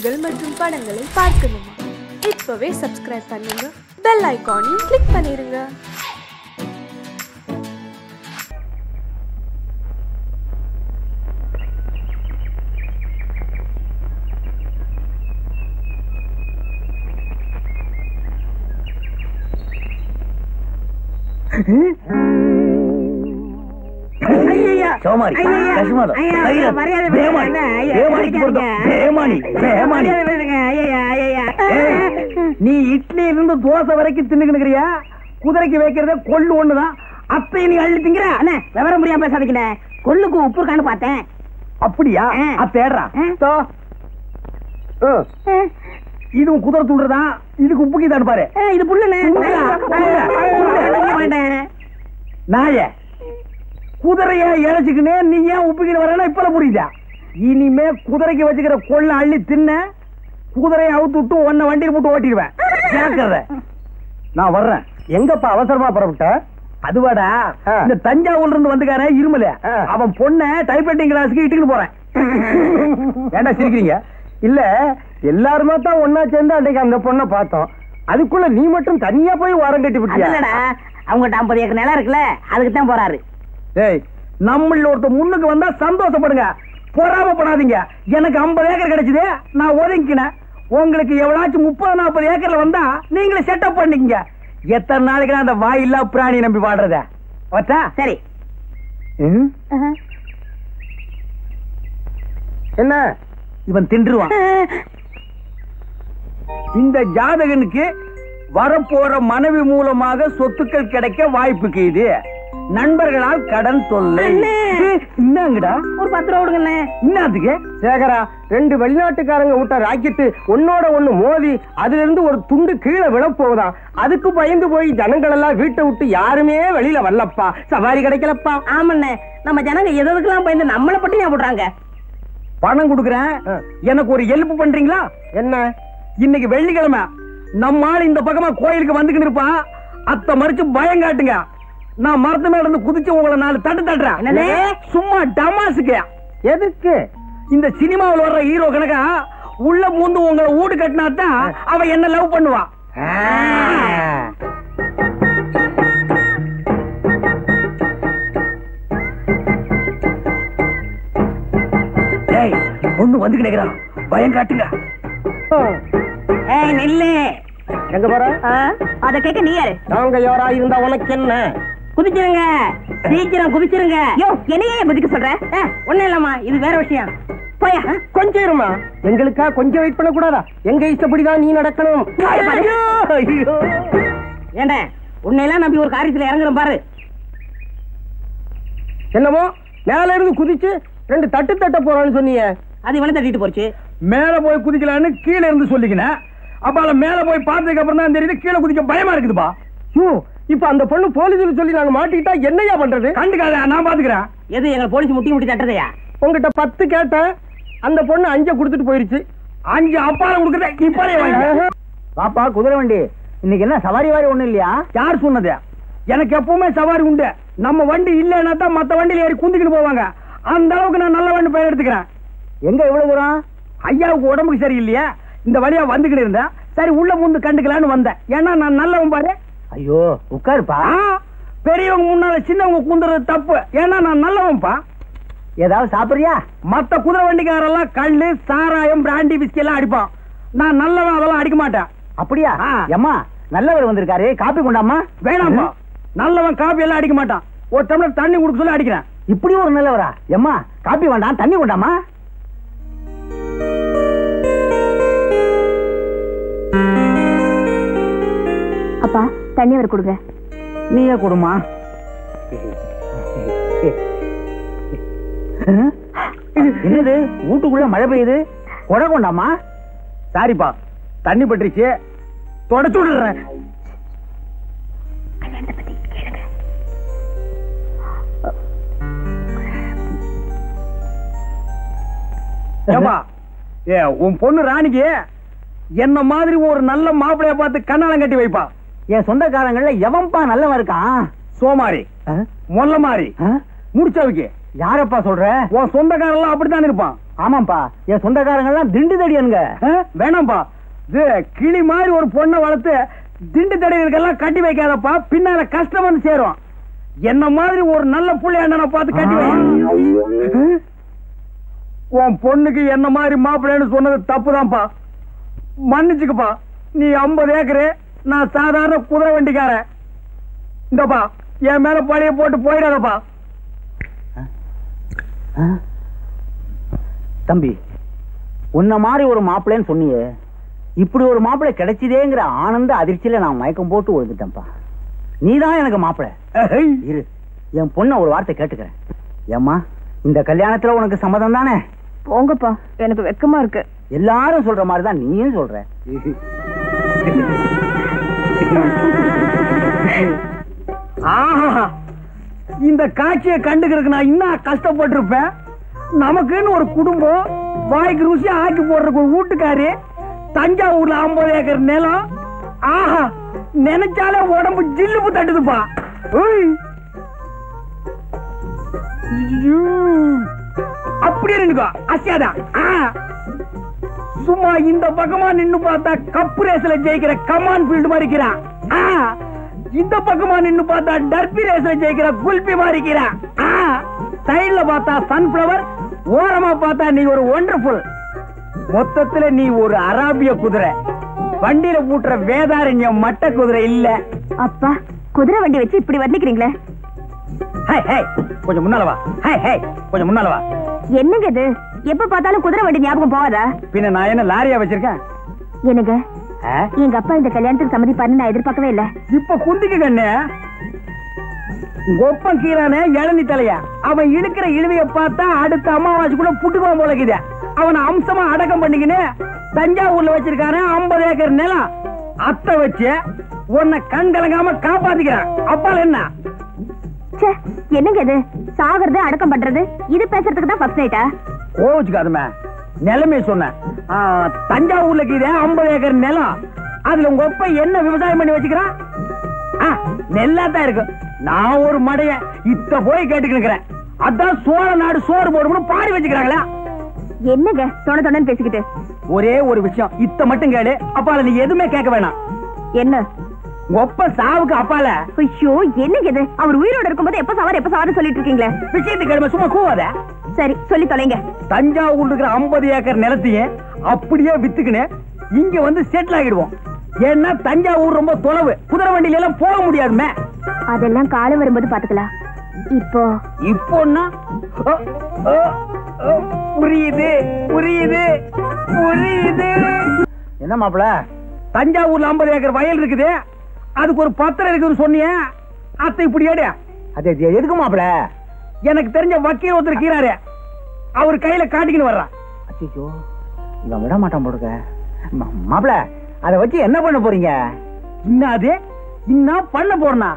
நிகழ்ச்சிகள் மற்றும் படங்களை பார்க்கணுமா? இப்பவே சப்ஸ்கிரைப் பண்ணுங்க, பெல் ஐகானையும் கிளிக் பண்ணிருங்க. நீ இட்லி இருந்து தோசை வரைக்கும் தின்னுக்கிறியா? குதிரைக்கு வைக்கிறத கொள்ளு ஒண்ணுதான். அப்ப நீ அள்ளி திங்கிற விவரம் முடியாம பேசாதீங்க. கொள்ளுக்கு உப்பு இருக்கான்னு பார்த்தேன். அப்படியா? தேடுறா. இதுவும் குதிரை தூண்டுறதான். இதுக்கு உப்பு கீதான்னு பாரு. இது புல்லுன்னு நாய குதிரைய இழைச்சுக்கினே நீ ஏன் உப்புக்கிட்டு வரேன்னா இப்ப புரியுதா? இனிமே குதிரைக்கு வச்சுக்கிற கொள்ள அள்ளி தின்ன குதிரையை அவுத்து விட்டு உன்னை வண்டியில் போட்டு ஓட்டிடுவேன். கேட்கறத நான் வர்றேன். எங்கப்பா அவசரமா புறப்பட்ட? அதுவாடா, இந்த தஞ்சாவூர்ல இருந்து வந்துக்கார இருமல அவன் பொண்ணை டைப்ரைட்டிங் கிளாஸுக்கு இட்டுக்கிட்டு போறேன். ஏண்டா சிரிக்கிறீங்க? இல்ல எல்லாருமே தான் ஒன்னா சேர்ந்து அன்றைக்கு அந்த பொண்ணை பார்த்தோம். அதுக்குள்ள நீ மட்டும் தனியா போய் வாரம் கட்டி விட்டியா? அவங்ககிட்ட 50 ஏக்கர் நிலம் இருக்குல்ல, அதுக்கு தான் போறாரு. ஏய், நம்மள ஒருத்த முன்னுக்கு வந்தா சந்தோஷப்படுங்க, பொறாமப்படாதீங்க. எனக்கு 50 ஏக்கர் கிடைச்சது, நான் ஒதுங்கினேன். உங்களுக்கு எவ்வளாச்சும் 30-40 ஏக்கர்ல வந்தா நீங்களே செட்டப் பண்ணிக்கங்க. எத்தனை நாளைக்கு அந்த வாயில்லா பிராணி நம்பி வாடுறத வச்சா சரி. என்ன இவன் தின்றுவான். இந்த ஜாதகனுக்கு வரப்போற மனைவி மூலமாக சொத்துக்கள் கிடைக்க வாய்ப்புக்கு இது. நண்பர்களால் கடன் தொல்லை. என்னங்கடா ஒரு 10 ரூபா கொடுங்க. என்னத்துக்கு? சேகரா, 2 வெளிநாட்டுக்காரங்க விட்ட ராக்கெட்டு ஒன்னோட ஒண்ணு மோதி அதுல இருந்து ஒரு துண்டு கீழே விழ போகுதான். அதுக்கு பயந்து போய் ஜனங்கள் எல்லாம் வீட்டை விட்டு யாருமே வெளியில வரலப்பா. சவாரி கிடைக்கலப்பா. ஆமண்ணே, நம்ம ஜனங்க எதுக்கெல்லாம் பயந்து நம்மளை பட்டி ஞாபடுறாங்க. பணம் கொடுக்குறேன், எனக்கு ஒரு ஹெல்ப் பண்றீங்களா? என்ன? இன்னைக்கு வெள்ளிக்கிழமை நம்ம ஆள் இந்த பக்கமா கோயிலுக்கு வந்துக்கிட்டு இருப்பான். அத்தை மறிச்சு பயம் காட்டுங்க. நான் மரத்து மேல இருந்து குதிச்சு உங்களை 4 தட்டு தட்டுறேன். சும்மா டமாசுக்கு. எதுக்கு? இந்த சினிமாவில் வர்ற ஹீரோ கணக்கா உள்ள பூந்து உங்களை வீடு கட்டினாத்தான் அவ என்ன லவ் பண்ணுவா. ஒண்ணு வந்து கிடைக்கிறான், பயம் காட்டுங்க. நில்லு. எங்க போற? அத கேட்க நீ யாரு? நாங்க யாரா இருந்தா உனக்கு என்ன? குதிச்சிருங்க, சீக்கிரம் குதிச்சிருங்க. என்னையே குதிக்க சொல்ற? ஒண்ணும் இல்லம்மா, இது வேற விஷயம். போயா, கொஞ்சம் இருமா. எங்களுக்கா கொஞ்சம் வெயிட் பண்ண கூடாதா? எங்க இஷ்டப்படிதான் நீ நடக்கணும். ஏண்ட உன்னையெல்லாம் நம்பி ஒரு காரியத்துல இறங்குறோம் பாரு. என்னமோ மேல இருந்து குதிச்சு 2 தட்டு தட்ட போறான்னு சொன்னீங்க. அது இவனை தட்டிட்டு போச்சு. மேல போய் குதிக்கலான்னு கீழே இருந்து சொல்லிக்கினேன். அப்ப மேல போய் பார்த்ததுக்கு அப்புறம் தான் தெரியுது கீழே குதிக்க பயமா இருக்குதுப்பா. இப்ப அந்த பொண்ணு போலீஸ் சொல்லி நாங்க மாட்டிக்கிட்டா என்னையா பண்றது? கண்டுக்காத, நான் பாத்துக்கிறேன். எது எங்க போலீஸ் முட்டி தட்டதையா? உங்ககிட்ட 10 கேட்டேன், அந்த பொண்ணு 5 கொடுத்துட்டு போயிருச்சு. 5 அப்பால கொடுக்குறேன். இப்பவே வாங்க பாப்பா. குதிரை வண்டி இன்னைக்கு என்ன சவாரி வாரி ஒண்ணு இல்லையா? யார் சொன்னது? எனக்கு எப்பவுமே சவாரி உண்டு. நம்ம வண்டி இல்லைன்னா தான் மத்த வண்டியில ஏறி குந்திக்கிட்டு போவாங்க. அந்த அளவுக்கு நான் நல்ல வண்டி பெயர் எடுத்துக்கிறேன். எங்க இவ்வளவு தூரம்? ஐயாவுக்கு உடம்புக்கு சரியில்லையா, இந்த வழியா வந்துகிட்டு இருந்தேன். சரி உள்ள முந்து கண்டுக்கலான்னு வந்தேன். ஏன்னா நான் நல்லவன் பாரு. ஐயோ உட்காருப்பா. பெரியவங்க முன்னால சின்னவங்க கூந்துறது தப்பு. ஏன்னா நான் நல்லவன்பா. ஏதாவது சாப்பிடுறியா? மத்த குதிரை வண்டிக்காரெல்லாம் கல்லு, சாராயம், பிராண்டி, பிஸ்கி எல்லாம் அடிப்பான். நான் நல்லவன், அதெல்லாம் அடிக்க மாட்டேன். அப்படியா? அம்மா நல்லவர் வந்திருக்காரு, காப்பி கொண்டாமா? வேணாம்பா, நல்லவன் காப்பி எல்லாம் அடிக்க மாட்டான். ஒரு டம்ளர் தண்ணி கொடுக்க சொல்லி அடிக்கிறேன். இப்படி ஒரு நல்லவரா? எம்மா காப்பி வேண்டாம், தண்ணி கொண்டாமா? அப்பா தண்ணி அவர் கொடுங்க. நீயே கொடுமா. என்னது வீட்டுக்குள்ள மழை பெய்யுது? கொடை கொண்டாமா? சாரிப்பா, தண்ணி பட்டுருச்சு, தொடச்சு விடுறேன். உன் பொண்ணு ராணிக்கு என்ன மாதிரி ஒரு நல்ல மாப்பிளைய பார்த்து கண்ணாலம் கட்டி வைப்பா. என் சொந்தக்காரங்கள எவன்பா நல்லவன் இருக்கான்? சோமாரி, மொல்ல மாறி, முடிச்சவுக்கு. யாரப்பா சொல்ற? உன் சொந்தக்காரெல்லாம் அப்படித்தான் இருப்பான். ஆமாப்பா, என் சொந்தக்காரங்க எல்லாம் திண்டு தடியனுங்க. வேணாம்பா, இது கிளி மாதிரி ஒரு பொண்ணை வளர்த்து திண்டு தடியனுக்கெல்லாம் கட்டி வைக்காதப்பா, பின்னால கஷ்டம் வந்து சேரும். என்ன மாதிரி ஒரு நல்ல புள்ளையாண்ட பார்த்து கட்டி வை. உன் பொண்ணுக்கு என்ன மாதிரி மாப்பிள்ளைன்னு சொன்னது தப்புதான்ப்பா, மன்னிச்சுக்கப்பா. நீ 50 ஏக்கரு, நான் சாதாரண குதிரை வண்டிக்காரன். இந்தப்பா என் மேல பழைய போட்டு போயிடாதப்பா. தம்பி, உன்ன மாதிரி ஒரு மாப்பிள்ளைன்னு சொன்னியே, இப்படி ஒரு மாப்பிள்ளை கிடைச்சதேங்கிற ஆனந்த அதிர்ச்சியில நான் மயக்கம் போட்டு விழுந்துட்டேன்ப்பா. நீதான் எனக்கு மாப்பிள்ளை. இரு, என் பொண்ண ஒரு வார்த்தை கேட்டுக்கிறேன். ஏம்மா, இந்த கல்யாணத்துல உனக்கு சம்மதம் தானே? போங்கப்பா, எனக்கு வெக்கமா இருக்கு. எல்லாரும் சொல்ற மாதிரிதான் நீயும் சொல்ற. ஆஹா, இந்த காட்சியை கண்டுக்கிறதுக்கு நான் இன்னும் கஷ்டப்பட்டிருப்பேன். நமக்குன்னு ஒரு குடும்பம், வாய்க்கு ருசியா ஆக்கி போடுறதுக்கு ஒரு வீட்டுக்காரி, தஞ்சாவூர்ல 50 ஏக்கர் நிலம். ஆஹா, நினைச்சாலே உடம்பு ஜில்லுப்பு தட்டுதுப்பா. அப்படியே நின்னுக்கோ, அசியாதான். சும்மா இந்த பக்கமா நின்னு பார்த்தா கப்பு ரேஸ்ல ஜெயிக்கிற கமான் ஃபீல்டு மாதிரி இருக்கிறான். இந்த பக்கமா நின்னு பார்த்தா டர்பி ரேஸ்ல ஜெயிக்கிற குல்பி மாதிரி இருக்கிறான். சைடுல பார்த்தா சன்ஃபிளவர், ஓரமா பார்த்தா நீ ஒரு ஒண்டர்ஃபுல். மொத்தத்துல நீ ஒரு அராபிய குதிரை, வண்டியில பூட்டுற வேதாரண்யம் மட்ட குதிரை இல்ல. அப்பா, குதிரை வண்டி வச்சு இப்படி வர்ணிக்கிறீங்களே. கொஞ்சம் முன்னால வா. கொஞ்சம் முன்னால வா. என்னங்க இது? எப்ப பார்த்தாலும் குதிரை வண்டி ஞாபகம் போவாதா? பின்ன நான் என்ன லாரியா வச்சிருக்கேன்? என்னங்க, எங்க அப்பா இந்த கல்யாணத்துக்கு சம்மதிப்பாருன்னு நான் எதிர்பார்க்கவே இல்ல. இப்ப குந்திக்கு கண்ணு ஒப்பம் கீழானே இளநி தலையா, அவன் இழுக்கிற இழுவைய பார்த்தா அடுத்த அமாவாசை கூட புட்டுக்குவான் போலக்குது. அவனை அம்சமா அடக்கம் பண்ணிக்கின்னு தஞ்சாவூர்ல வச்சிருக்கானே 50 ஏக்கர் நிலம். அத்தை வச்சு உன்னை கண் கலங்காம காப்பாத்திக்கிறான். அப்பால என்ன? என்னங்க இது? சாகிறது அடக்கம் பண்றது, இது பேசுறதுக்கு தான் ஃபர்ஸ்ட் நைட்டா? கோச்சுக்காதுமே, நிலைமை சொன்னேன். தஞ்சாவூர்ல கீழே 50 ஏக்கர் நிலம், அதுல உங்க ஒப்ப என்ன விவசாயம் பண்ணி வச்சுக்கிறான்? நெல்லாதான் இருக்கு. நான் ஒரு மடைய இத்த போய் கேட்டுக்கிறேன். அதான் சோழ நாடு சோறு போடும்னு பாடி வச்சுக்கிறாங்களா? என்னங்க தொண தொணன்னு பேசிக்கிட்டு? ஒரே ஒரு விஷயம், இத்த மட்டும் கேளு. அப்பால நீ எதுவுமே கேட்க வேணாம். என்ன? ஒப்ப சாவுக்கு அப்பால. ஐயோ, என்னங்க இது? அவர் உயிரோட இருக்கும்போது எப்ப சாவாரு சொல்லிட்டு இருக்கீங்களே. விஷயத்துக்கு கிழமை சும்மா கூவாத. சரி, சொல்லி தொலைங்க. தஞ்சாவூர் இருக்கிற 50 ஏக்கர் நிலத்தையே அப்படியே வித்துக்கின்னு இங்க வந்து செட்டில் ஆகிடுவோம். ஏன்னா தஞ்சாவூர் ரொம்ப தொலைவு, குதிரை வண்டியில எல்லாம் போக முடியாதுமே. அதெல்லாம் காலம் வரும்போது பாத்துக்கலாம். இப்போன்னா புரியுது புரியுது புரியுது. என்ன மாப்பிள, தஞ்சாவூர்ல 50 ஏக்கர் வயல் இருக்குது, அதுக்கு ஒரு பத்திரம் இருக்குன்னு சொன்னிய. அத்தை இப்படி ஏடு. அது எதுக்கு மாப்பிள? எனக்கு தெரிஞ்ச வக்கீல் ஒருத்தர் கீறாரு, அவர் கையில காட்டிக்கின்னு வர்றான். அச்சோ, இவன் விட மாட்டான் போடுங்க. மாப்பிள, அதை வச்சு என்ன பண்ண போறீங்க? இன்னாது இன்னும் பண்ண போறனா?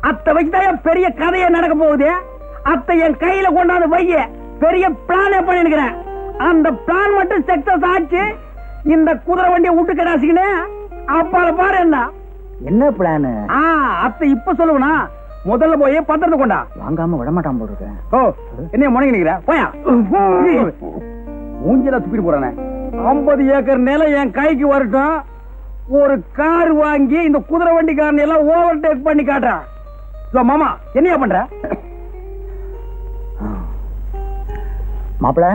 அத்தை வச்சுதான் பெரிய கதையை நடக்க போகுது. அத்தை என் கையில கொண்டாந்து வைய பெரிய பிளானே பண்ணிருக்கிறேன். அந்த பிளான் மட்டும் சக்சஸ் ஆச்சு, இந்த குதிரை வண்டியை விட்டு கடாசிக்கினே அப்பால பாரு. என்ன பிளான்? அத்தை இப்ப சொல்லுவனா? முதல்ல போய் பத்திரத்தை கொண்டா. வாங்காம விட மாட்டான் போட்டுருக்கேன். ஓ, என்ன முடங்கி நிக்கிற? போயா, மூஞ்சில துப்பிட்டு போறானே. 50 ஏக்கர் நிலம் என் கைக்கு வரட்டும், ஒரு கார் வாங்கி இந்த குதிரை வண்டிக்காரன் எல்லாம் ஓவர் டேக் பண்ணி காட்டுறான். மாமா, என்னையா பண்ற? மாப்பிள,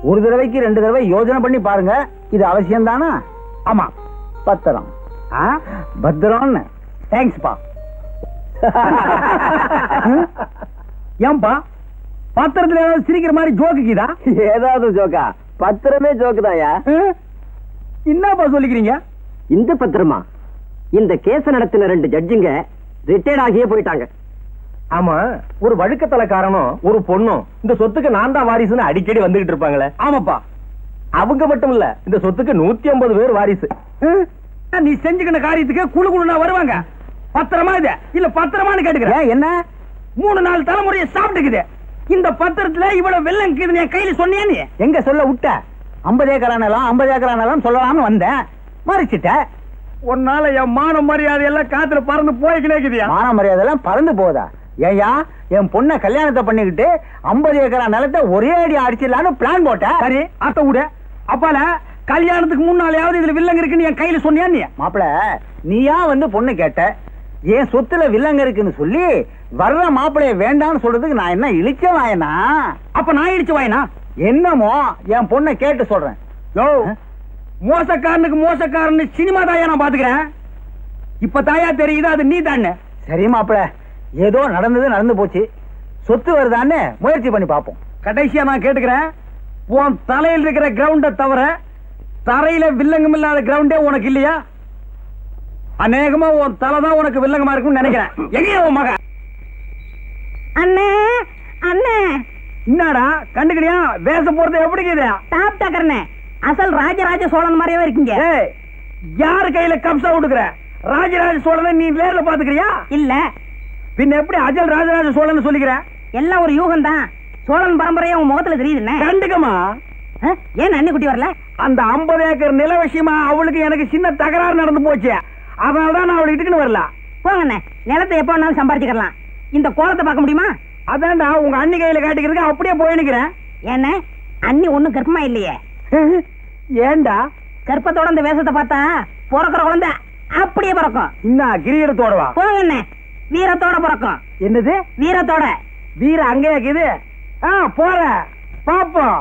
ஒரு தடவைக்கு 2 தடவை யோசனை பண்ணி பாருங்க, இது அவசியம் தானா? ஆமா, பத்திரம். பத்திரம். தேங்க்ஸ்பா. ஏன்பா பத்திரத்துல ஏதாவது சிரிக்கிற மாதிரி ஜோக்குதா? ஏதாவது ஜோக்கா? பத்திரமே ஜோக்குதாயா? என்னப்பா சொல்லிக்கிறீங்க? இந்த பத்திரமா? இந்த கேஸ நடத்தின 2 ஜட்ஜுங்க ரிட்டையர்ட் ஆகியே போயிட்டாங்க. ஆமா, ஒரு வழுக்கத்தலைக்காரனும் ஒரு பொண்ணும் இந்த சொத்துக்கு நான் தான் வாரிசுன்னு அடிக்கடி வந்துகிட்டு இருப்பாங்களே. ஆமாப்பா, அவங்க மட்டும் இல்ல, இந்த சொத்துக்கு 150 பேர் வாரிசு. நீ செஞ்சுக்கிற காரியத்துக்கு குழு குழுனா வருவாங்க. பத்திரமா இது இல்ல பத்திரமானு கேட்டுக்கிறேன். என்ன 3-4 தலைமுறையை சாப்பிட்டுக்குது. இந்த பத்திரத்துல இவ்வளவு வெள்ளம் இருக்குதுன்னு என் கையில சொன்னியா? நீ எங்க சொல்ல விட்ட? 50 ஏக்கரானலாம் 50 ஏக்கரானலாம் சொல்லலாம்னு வந்தேன், மறைச்சிட்ட. உன்னால என் மான மரியாதை எல்லாம் காத்துல பறந்து போய்க்கினே இருக்குதியா? மான மரியாதை எல்லாம் பறந்து போதா? ஏயா என் பொண்ணை கல்யாணத்தை பண்ணிக்கிட்டு 50 ஏக்கரா நிலத்தை ஒரே அடி அடிச்சிடலான்னு பிளான் போட்டேன். சரி அத்த விட அப்பால கல்யாணத்துக்கு முன்னாலேயாவது இதுல வில்லங்க இருக்குன்னு என் கையில சொன்னியா நீ? மாப்பிள நீயா வந்து பொண்ணு கேட்ட, என் சொத்துல வில்லங்க இருக்குன்னு சொல்லி வர்ற மாப்பிளைய வேண்டாம்னு சொல்றதுக்கு நான் என்ன இழிச்ச வாயனா? அப்ப நான் இழிச்ச வாயனா? என்னமோ என் பொண்ணை கேட்டு சொல்றேன். யோ மோசக்காரனுக்கு மோசக்காரன்னு சினிமா தாயா நான் பாத்துக்கிறேன். இப்ப தாயா தெரியுது அது நீ தானே. சரி மாப்பிள, ஏதோ நடந்து போச்சு, சொத்து வருதான்னு முயற்சி பண்ணி பார்ப்போம். கடைசியா நான் கேட்டுக்கிறேன், உன் தலையில் இருக்கிற கிரவுண்ட தவிர தரையில வில்லங்கம் இல்லாத கிரவுண்டே உனக்கு இல்லையா? அநேகமா உன் தலைதான் உனக்கு வில்லங்கமா இருக்கும்னு நினைக்கிறேன். எங்க உன் மகன்? அண்ணே அண்ணே என்னடா கண்டுக்கிறியா? வேஷம் போறது எப்படி டாப் டக்கர்னே, அசல் ராஜராஜ சோழன் மாதிரியே இருக்கீங்க. யாரு கையில கம்சா விட்டுக்கிற? ராஜராஜ சோழனை நீ நேர்ல பாத்துக்கிறியா? இல்ல பின்ன எப்படி அஜல் ராஜராஜ சோழன் சொல்லிக்கிற? எல்லாம் ஒரு யூகம் தான். சோழன் பரம்பரையா உன் முகத்துல தெரியுதுண்ணே. கண்டுக்கமா? ஏன் அண்ணி குட்டி வரல? அந்த 50 ஏக்கர் நில விஷயமா அவளுக்கு எனக்கு சின்ன தகராறு நடந்து போச்சு. அதனாலதான் நான் அவளை இட்டுக்குன்னு வரல. போங்கண்ணே, நிலத்தை எப்ப வேணாலும் சம்பாதிச்சுக்கலாம். இந்த கோலத்தை பார்க்க முடியுமா? அதான்டா உங்க அண்ணி கையில காட்டிக்கிறதுக்கு அப்படியே போய் நிக்கிறேன். ஏண்ணே அண்ணி ஒண்ணும் கர்ப்பமா இல்லையே? ஏண்டா? கர்ப்பத்தோட இந்த வேஷத்தை பார்த்தா பிறக்கிற குழந்தை அப்படியே பிறக்கும். இன்னும் கிரீடத்தோடவா? போங்கண்ணே, வீரத்தோட பிறக்கும். என்னது வீரத்தோட? வீர அங்கே இருக்குது. போற பாப்போம்.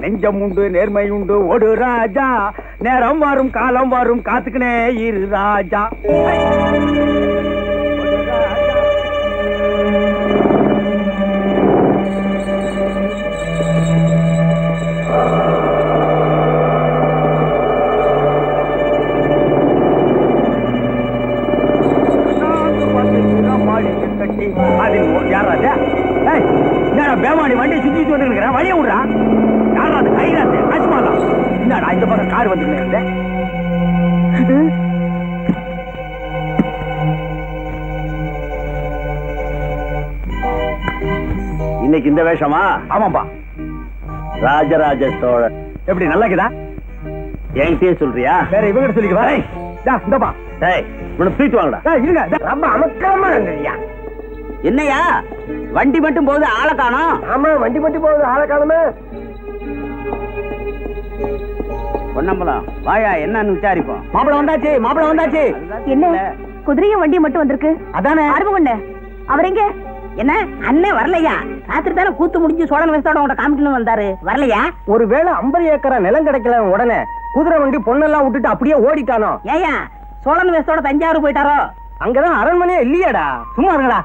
நெஞ்சம் உண்டு நேர்மை உண்டு ஒரு ராஜா, நேரம் வரும் காலம் வரும் காத்துக்கினே இரு ராஜா. பேமாடி வண்டி சுத்தி வந்து வழிய விடுறா. யாரா அது? கைராசு அஜ்மாலா. என்னடா இந்த பக்கம் கார் வந்து இன்னைக்கு இந்த வேஷமா? ஆமாப்பா. ராஜராஜ சோழன் எப்படி நல்லா இருக்குதா? என்கிட்டயே சொல்றியா? வேற இவங்க சொல்லிக்குவா. இந்தப்பா தூக்கிட்டு வாங்கடா. இருங்க, ரொம்ப அமக்கலமா இருந்தியா? என்னையா வண்டி மட்டும் போகுது ஆளை காணோம்? ஆமா, வண்டி மட்டும் போகுது ஆளை காணுமே. பொன்னம்பலம் வாயா, என்னன்னு விசாரிப்போம். மாப்பிள வந்தாச்சு, மாப்பிள வந்தாச்சு. என்ன குதிரையும் வண்டியும் மட்டும் வந்திருக்கு? அதானே அருமகுண்ட அவர் எங்க? என்ன அண்ணே வரலையா? ராத்திரி தானே கூத்து முடிஞ்சு சோழன் வேஷத்தோட உங்க காமிக்கணும் வந்தாரு, வரலையா? ஒருவேளை 50 ஏக்கரா நிலம் கிடைக்கல உடனே குதிரை வண்டி பொண்ணெல்லாம் விட்டுட்டு அப்படியே ஓடிட்டானோ? ஏயா சோழன் வேஷத்தோட தஞ்சாவூர் போயிட்டாரோ? அங்கதான் அரண்மனையே இல்லையாடா. சும்மா இருங்கடா.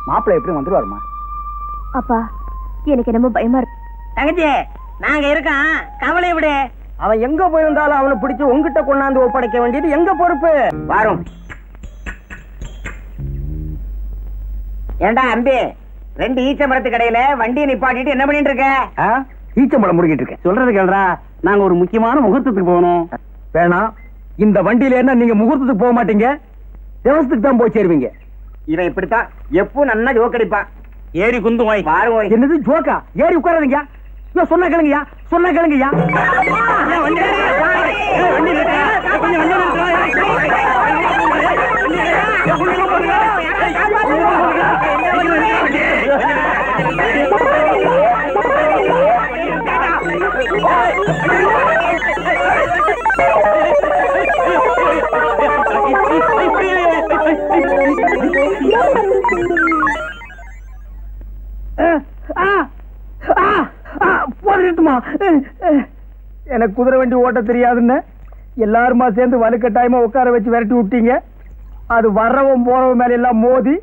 மாப்பிள எப்படி வந்துருவாருமா? அப்பா எனக்கு என்னமோ பயமா இருக்கு. தங்கச்சி நாங்க இருக்கோம், கவலை விடு. அவன் எங்க போயிருந்தாலும் அவனை பிடிச்சு உங்ககிட்ட கொண்டாந்து ஒப்படைக்க வேண்டியது எங்க பொறுப்பு. வரும். ஏண்டா அம்பி, 2 ஈச்சமரத்து கடையில வண்டியை நிப்பாட்டிட்டு என்ன பண்ணிட்டு இருக்க? ஈச்சம்பழம் முடிக்கிட்டு இருக்கேன். சொல்றது கேள்றா, நாங்க ஒரு முக்கியமான முகூர்த்தத்துக்கு போகணும். வேணாம், இந்த வண்டியில என்ன நீங்க முகூர்த்தத்துக்கு போக மாட்டீங்க, தேவசத்துக்கு தான் போய் சேருவீங்க. இவன் இப்படித்தான் எப்போ நல்லா ஜோக் அடிப்பான். ஏறி குந்து வாய் பாருங்க. என்னது ஜோக்கா? ஏறி உட்காராதீங்க. சொன்ன கேளுங்கயா, சொன்ன கேளுங்கயா. எனக்கு குதிரை வண்டி ஓட்ட தெரியாதுன்னு எல்லாருமா சேர்ந்து வலுக்கட்டாயமா உட்கார வச்சு விரட்டி விட்டீங்க. அது வர்றவன் போறவன் மேல எல்லாம் மோதி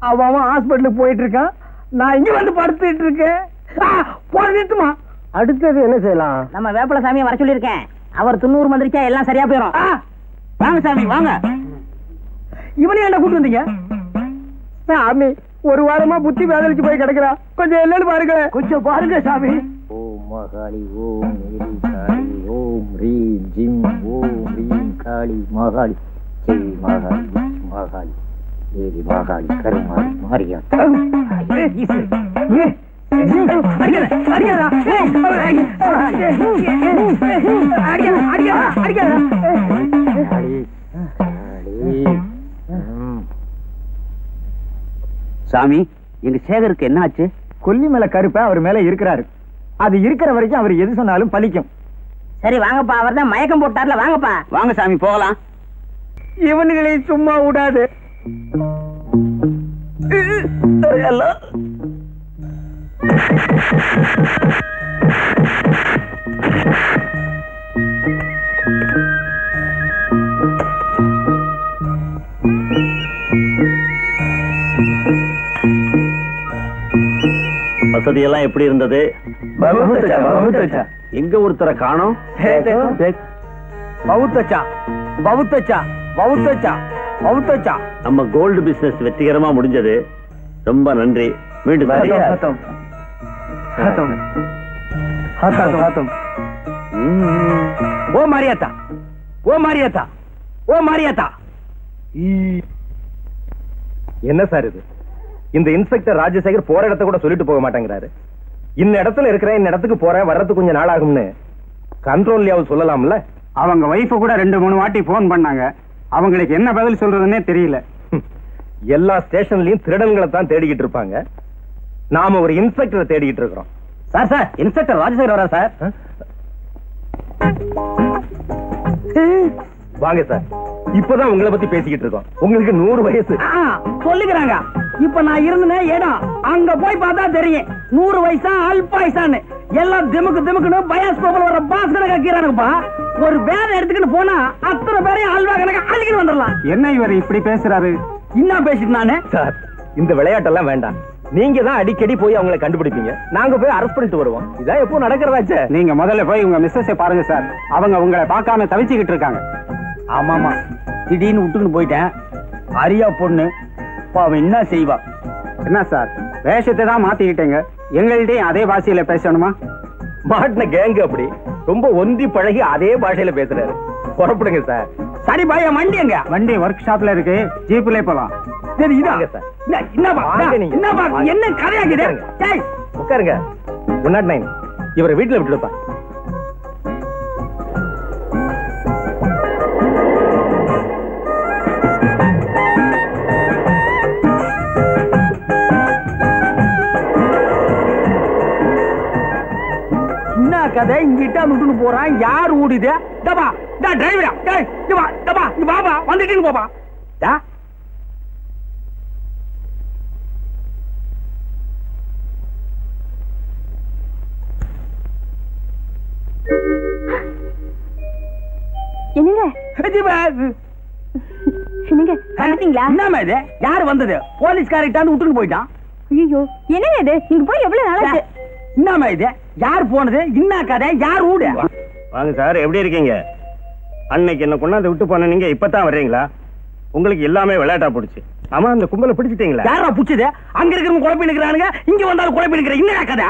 அவன் ஹாஸ்பிட்டலுக்கு போயிட்டு இருக்கான். நான் இங்க வந்து படுத்துட்டு இருக்கேன். போட்டுமா அடுத்தது என்ன செய்யலாம்? நம்ம வேப்பல சாமியை வர சொல்லியிருக்கேன். அவர் 90 மந்திரிச்சா எல்லாம் சரியா போயிடும். வாங்க சாமி வாங்க. இவனையும் என்ன கூட்டு வந்தீங்க? சாமி ஒரு வாரமா புத்தி வேதலிச்சு போய் கிடக்குறா, கொஞ்சம் என்னன்னு பாருங்க. கொஞ்சம் பாருங்க சாமி. ஓம் மகாளி ஓம் மேரி காளி ஓம் ரீம் ஜிம் ஓம் ரீம் காளி மகாளி ஜெய் மகாளி மகாளி தேவி மகாளி கருமாளி மாரியா. சாமி, எங்க சேகருக்கு என்ன ஆச்சு? கொல்லி மேல கருப்ப அவர் மேல இருக்கிறாரு. அது இருக்கிற வரைக்கும் அவர் எது சொன்னாலும் பலிக்கும். சரி வாங்கப்பா, அவர் தான் மயக்கம் போட்டார்ல, வாங்கப்பா. வாங்க சாமி, போகலாம். இவனுங்களை சும்மா விடாது. வசதியெல்லாம் எப்படி இருந்தது? எங்க ஒருத்தரை காணோம்? நம்ம கோல்டு பிசினஸ் வெற்றிகரமா முடிஞ்சது. ரொம்ப நன்றி. மீண்டும் ஓ மாரியாத்தா, ஓ மாரியாத்தா, ஓ மாரியாத்தா. என்ன சார் இது? இந்த இன்ஸ்பெக்டர் ராஜசேகர் போற இடத்த கூட சொல்லிட்டு போக மாட்டேங்கிறாரு. இந்த இடத்துல இருக்கிறேன், இந்த இடத்துக்கு போறேன், வர்றதுக்கு கொஞ்சம் நாள் ஆகும்னு கண்ட்ரோல்லையாவது சொல்லலாம்ல. அவங்க வைஃப கூட 2-3 வாட்டி போன் பண்ணாங்க. அவங்களுக்கு என்ன பதில் சொல்றதுன்னே தெரியல. எல்லா ஸ்டேஷன்லயும் திருடன்களை தான் தேடிக்கிட்டு இருப்பாங்க. நாம ஒரு இன்ஸ்பெக்டரை தேடிக்கிட்டு இருக்கிறோம். சார் சார், இன்ஸ்பெக்டர் ராஜசேகர் வரா சார். வாங்க சார். இப்பதான் உங்களை பத்தி பேசிக்கிட்டு இருக்கோம். உங்களுக்கு 100 வயசு சொல்லுகிறாங்க. இப்ப நான் இருந்தேன் இடம் அங்க போய் பார்த்தா தெரியும் 100 வயசா அல்பாயுசான்னு. எல்லாம் திமுக்கு திமுக்குன்னு பயாஸ்கோப்ல வர பாஸ் கணக்கா கீரானுப்பா. ஒரு வேலை எடுத்துக்கிட்டு போனா அத்தனை பேரையும் அல்வா கணக்கா அழிக்கிட்டு வந்துடலாம். என்ன இவர் இப்படி பேசுறாரு? என்ன பேசிட்டு நானே சார்? இந்த விளையாட்டெல்லாம் வேண்டாம். நீங்க தான் அடிக்கடி போய் அவங்களை கண்டுபிடிப்பீங்க, நாங்க போய் அரெஸ்ட் பண்ணிட்டு வருவோம். இதான் எப்போ நடக்கிறதாச்சே. நீங்க முதல்ல போய் உங்க மிஸ்ஸஸை பாருங்க சார். அவங்க உங்களை பார்க்காம தவிச்சுக்கிட்டு இருக்காங்க. ஆமாமா, திடீர்னு விட்டுன்னு போயிட்டேன். அரியா பொண்ணு அவன் என்ன செய்வா? என்ன சார், வேஷத்தை தான் மாத்திக்கிட்டேங்க. எங்கள்கிட்டயும் அதே பாஷையில பேசணுமா? மாட்டின கேங்க அப்படி ரொம்ப ஒந்தி பழகி அதே பாஷையில பேசுறாரு. புறப்படுங்க சார். சரி பாய், வண்டி எங்க? வண்டி ஒர்க் ஷாப்ல இருக்கு, ஜீப்ல போலாம். சரி இதாங்க சார். என்ன கதையாக்குது? உட்காருங்க. 109 இவரை வீட்டுல விட்டுடுப்பா. கதை இங்கிட்ட விட்டுன்னு போறான். யார் ஓடுது? வந்துட்டு போப்பா. என்னங்க யாரு வந்தது? போலீஸ்காரிட்டான்னு விட்டுன்னு போயிட்டான். ஐயோ, என்னங்க இது? இங்க போய் எவ்வளவு நாளாச்சு? என்னமா இது? யார் போனது? என்ன கதை? யார் ஊடு? வாங்க சார், எப்படி இருக்கீங்க? அன்னைக்கு என்ன கொண்டாந்து விட்டு போன நீங்க இப்பதான் வர்றீங்களா? உங்களுக்கு எல்லாமே விளையாட்டா போடுச்சு. ஆமா, அந்த கும்பலை பிடிச்சிட்டீங்களா? யாரா பிடிச்சது? அங்க இருக்கிறவங்க குழப்பி நிக்கிறானுங்க, இங்க வந்தாலும் குழப்பி நிக்கிற. என்ன கதை?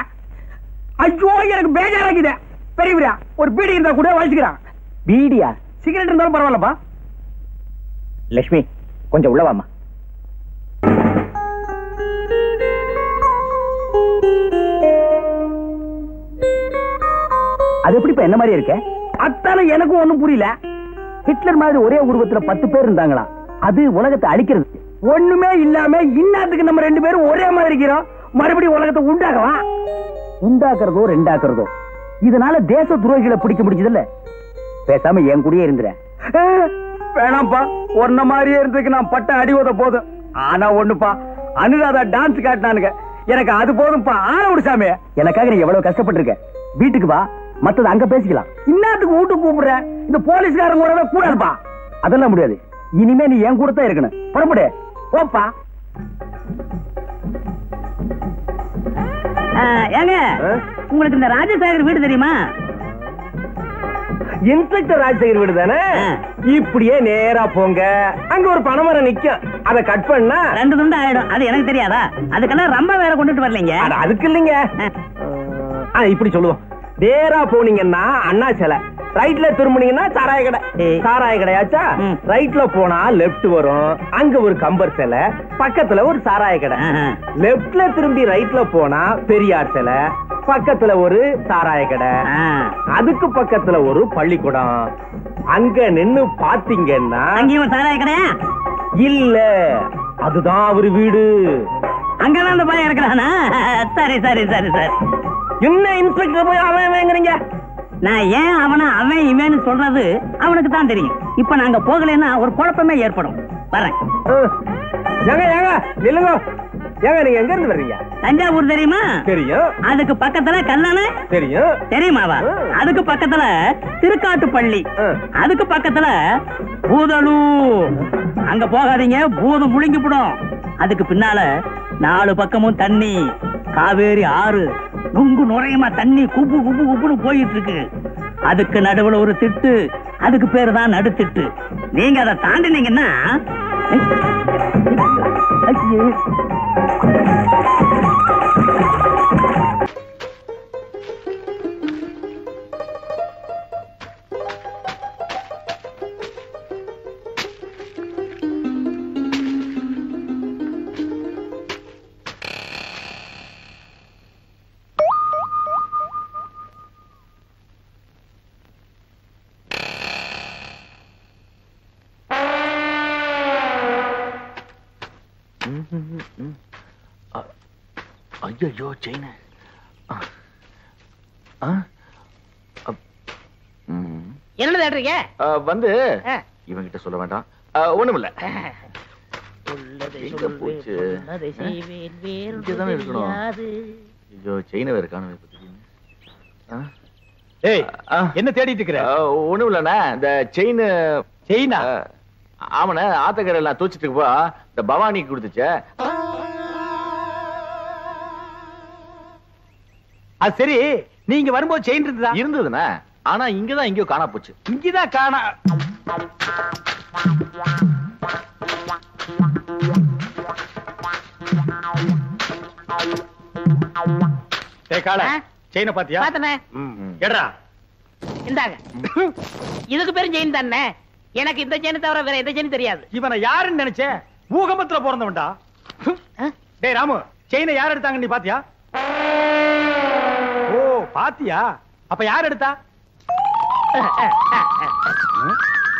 ஐயோ, எனக்கு பேஜாராக்குது. பெரியவரா, ஒரு பீடி இருந்தா கூட வலிச்சுக்கிறான். பீடியா? சிகரெட் இருந்தாலும் பரவாயில்லப்பா. லட்சுமி, கொஞ்சம் உள்ளவாமா. அது எப்படிப்பா என்ன மாதிரி இருக்க? அத்தான எனக்கும் ஒண்ணும் புரியல. ஹிட்லர் மாதிரி ஒரே உருவத்துல 10 பேர் இருந்தாங்களா? அது உலகத்தை அழிக்கிறது. ஒண்ணுமே இல்லாம இன்னாத்துக்கு நம்ம 2 பேரும் ஒரே மாதிரி இருக்கிறோம். மறுபடியும் உலகத்தை உண்டாக்கலாம். உண்டாக்குறதோ ரெண்டாக்குறதோ, இதனால தேச துரோகிகளை பிடிக்க முடிஞ்சது இல்ல. பேசாம என் கூடயே இருந்துறேன். வேணாம்ப்பா, ஒன்ன மாதிரியே இருந்ததுக்கு நான் பட்ட அடி உத போதும். ஆனா ஒண்ணுப்பா, அனுராதா டான்ஸ் காட்டினானுங்க, எனக்கு அது போதும்பா. ஆன விடு சாமி. எனக்காக நீ எவ்வளவு கஷ்டப்பட்டிருக்க. வீட்டுக்கு வா, மத்தது அங்க பேசிக்கலாம். இன்னத்துக்கு வீட்டுக்கு கூப்பிடுற? இந்த போலீஸ்காரங்க கூடவே கூடாதுப்பா. அதெல்லாம் முடியாது. இனிமே நீ என் கூட தான் இருக்கணும். புறப்படு, போப்பா. ஏங்க, உங்களுக்கு இந்த ராஜசேகர் வீடு தெரியுமா? இன்ஸ்பெக்டர் ராஜசேகர் வீடு தானே? இப்படியே நேரா போங்க, அங்க ஒரு பனைமரம் நிக்கும். அதை கட் பண்ணா 2 துண்டு ஆயிடும். அது எனக்கு தெரியாதா? அதுக்கெல்லாம் ரொம்ப வேற கொண்டுட்டு வரலீங்க. அதுக்கு இல்லைங்க. இப்படி சொல்லுவோம். நேரா போனீங்கன்னா அண்ணா சிலை, ரைட்ல திரும்பினீங்கன்னா சாராய கடை. சாராய கடையாச்சா? ரைட்ல போனா லெப்ட் வரும், அங்க ஒரு கம்பர் சிலை, பக்கத்துல ஒரு சாராய கடை. லெப்ட்ல திரும்பி ரைட்ல போனா பெரியார் சிலை, பக்கத்துல ஒரு சாராய கடை, அதுக்கு பக்கத்துல ஒரு பள்ளிக்கூடம். அங்க நின்னு பாத்தீங்கன்னா அங்கேயும் சாராய கடையா? இல்ல, அதுதான் அவரு வீடு. அங்கதான் அந்த பையன் இருக்கிறானா? சரி சரி சரி சரி. என்ன இன்ஸ்பெக்டர் போய் அவன் வாங்குறீங்க? நான் ஏன் அவன் இவன்னு சொல்றது அவனுக்கு தான் தெரியும். இப்ப நாங்க போகலன்னா ஒரு குழப்பமே ஏற்படும். வரேன். ஏங்க நில்லுங்க. ஏங்க நீங்க எங்க இருந்து வர்றீங்க? தஞ்சாவூர் தெரியுமா? தெரியும். அதுக்கு பக்கத்துல கல்லணை தெரியும். தெரியுமாவா? அதுக்கு பக்கத்துல திருக்காட்டுப்பள்ளி, அதுக்கு பக்கத்துல பூதலூர். அங்க போகாதீங்க, பூதம் முழுங்கிவிடும். அதுக்கு பின்னால 4 பக்கமும் தண்ணி, காவேரி ஆறு நுங்கு நுரையமா தண்ணி குப்பு குப்பு குப்புன்னு போயிட்டு இருக்கு. அதுக்கு நடுவுல ஒரு திட்டு, அதுக்கு பேரு தான் நடுத்திட்டு. நீங்க அதை தாண்டினீங்கன்னா ஐயோ செயின் என்ன தேடுறீங்க? வந்து இவங்கிட்ட சொல்ல வேண்டாம். ஒண்ணுமில்ல. எங்க போச்சு? இங்கதானே இருக்கணும். ஐயோ செயின வேற காணவே. ஏய் என்ன தேடிட்டு இருக்கிற? ஒண்ணுமில்லண்ணா, இந்த செயினா? ஆமாண்ணா, ஆத்தக்கரை எல்லாம் தூச்சிட்டு இருக்கப்போ இந்த பவானிக்கு கொடுத்துச்ச. அது சரி, நீங்க வரும்போது செயின் இருந்ததுண்ணா. ஆனா இங்கதான் எங்கயோ காணா போச்சு. இங்கதான் காணா. செயின பாத்தியா? பாத்தனே. எடா இந்தாங்க. இதுக்கு பேரும் செயின் தானே. எனக்கு இந்த செயின் தவிர வேற எந்த செயின் தெரியாது. இவனை யாருன்னு நினைச்ச? பூகம்பத்துல பிறந்தவன்டா. டேய் ராமு, செயினை யார் எடுத்தாங்க நீ பாத்தியா? ஓ பாத்தியா? அப்ப யார் எடுத்தா?